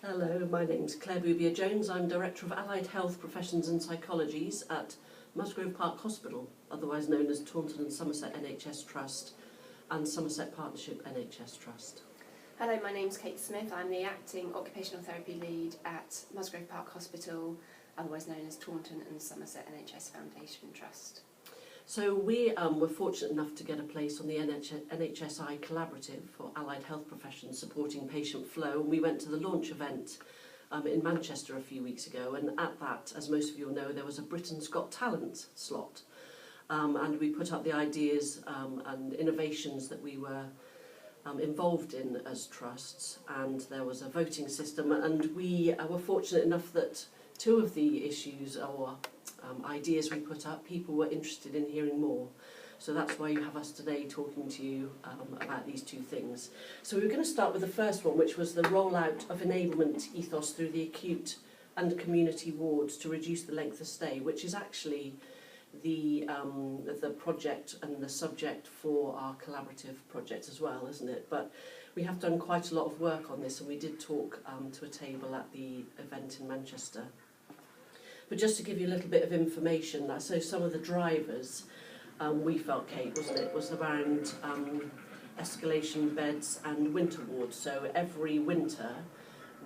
Hello, my name's Claire Bouvier-Jones. I'm Director of Allied Health Professions and Psychologies at Musgrove Park Hospital, otherwise known as Taunton and Somerset NHS Trust and Somerset Partnership NHS Trust. Hello, my name's Kate Smith. I'm the Acting Occupational Therapy Lead at Musgrove Park Hospital, otherwise known as Taunton and Somerset NHS Foundation Trust. So we were fortunate enough to get a place on the NHSI Collaborative for Allied Health Professions supporting patient flow, and we went to the launch event in Manchester a few weeks ago, and at that, as most of you will know, there was a Britain's Got Talent slot, and we put up the ideas and innovations that we were involved in as trusts, and there was a voting system, and we were fortunate enough that two of the issues or ideas we put up, people were interested in hearing more. So that's why you have us today talking to you about these two things. So we were going to start with the first one, which was the rollout of enablement ethos through the acute and community wards to reduce the length of stay, which is actually the project and the subject for our collaborative project as well, isn't it? But we have done quite a lot of work on this, and we did talk to a table at the event in Manchester. But just to give you a little bit of information, so some of the drivers we felt, Kate, wasn't it, was around escalation beds and winter wards. So every winter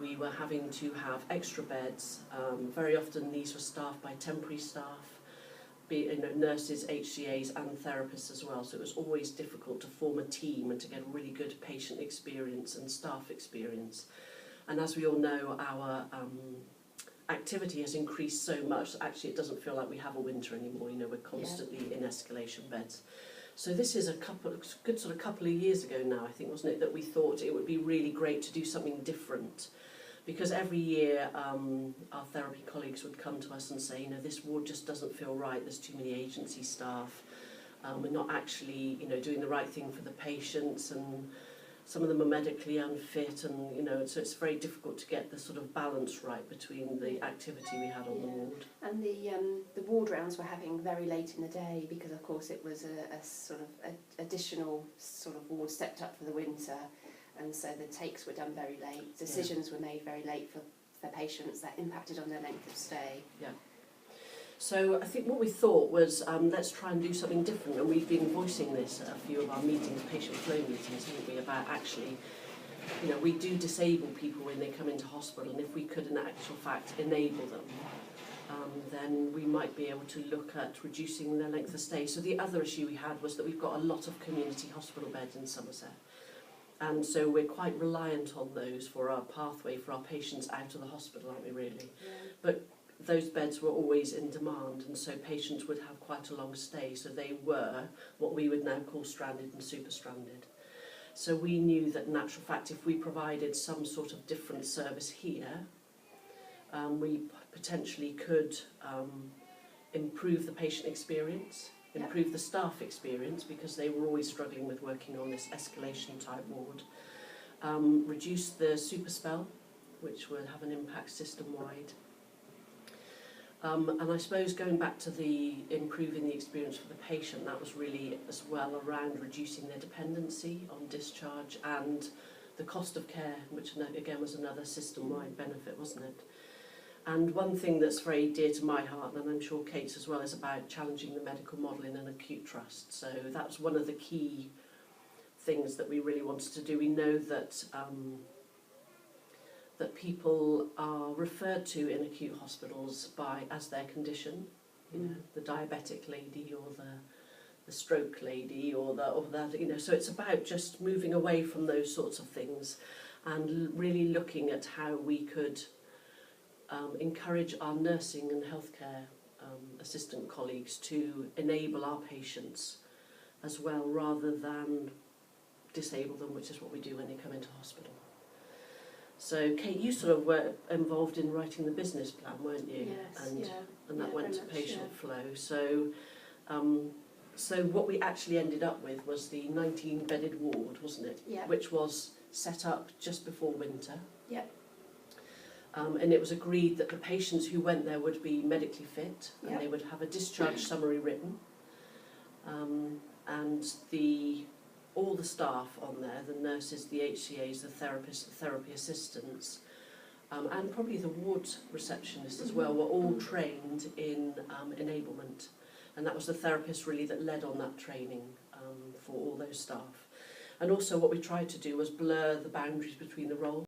we were having to have extra beds. Very often these were staffed by temporary staff, be it, nurses, HCAs and therapists as well. So it was always difficult to form a team and to get a really good patient experience and staff experience. And as we all know, our activity has increased so much that actually it doesn't feel like we have a winter anymore. You know, we're constantly in escalation beds. So this is a good sort of couple of years ago now, I think, wasn't it, that we thought it would be really great to do something different, because every year our therapy colleagues would come to us and say, you know, this ward just doesn't feel right. There's too many agency staff. We're not actually, you know, doing the right thing for the patients, and some of them are medically unfit, and you know, so it's very difficult to get the sort of balance right between the activity we had on the ward. And the ward rounds were happening very late in the day because, of course, it was a sort of additional sort of ward stepped up for the winter, and so the takes were done very late. Decisions were made very late for patients that impacted on their length of stay. Yeah. So I think what we thought was, let's try and do something different, and we've been voicing this at a few of our meetings, patient flow meetings, haven't we, about actually, you know, we do disable people when they come into hospital, and if we could in actual fact enable them, then we might be able to look at reducing their length of stay. So the other issue we had was that we've got a lot of community hospital beds in Somerset, and so we're quite reliant on those for our pathway for our patients out of the hospital, aren't we, really? Yeah. But those beds were always in demand, and so patients would have quite a long stay, so they were what we would now call stranded and super stranded. So we knew that in actual fact, if we provided some sort of different service here, we potentially could improve the patient experience, improve the staff experience, because they were always struggling with working on this escalation type ward, reduce the super spell, which would have an impact system-wide. And I suppose going back to the improving the experience for the patient, that was really as well around reducing their dependency on discharge and the cost of care, which again was another system-wide benefit, wasn't it? And one thing that's very dear to my heart, and I'm sure Kate's as well, is about challenging the medical model in an acute trust. So that's one of the key things that we really wanted to do. We know that that people are referred to in acute hospitals as their condition, you know, the diabetic lady or the stroke lady or that, you know. So it's about just moving away from those sorts of things and really looking at how we could encourage our nursing and healthcare assistant colleagues to enable our patients as well, rather than disable them, which is what we do when they come into hospital. So, Kate, you sort of were involved in writing the business plan, weren't you? Yes, and that went to patient flow. So, so what we actually ended up with was the 19-bedded ward, wasn't it? Yeah. Which was set up just before winter. Yeah. And it was agreed that the patients who went there would be medically fit, and they would have a discharge summary written, and all the staff on there, the nurses, the HCAs, the therapists, the therapy assistants, and probably the ward receptionist as well, were all trained in enablement. And that was the therapist really that led on that training for all those staff. And also what we tried to do was blur the boundaries between the roles.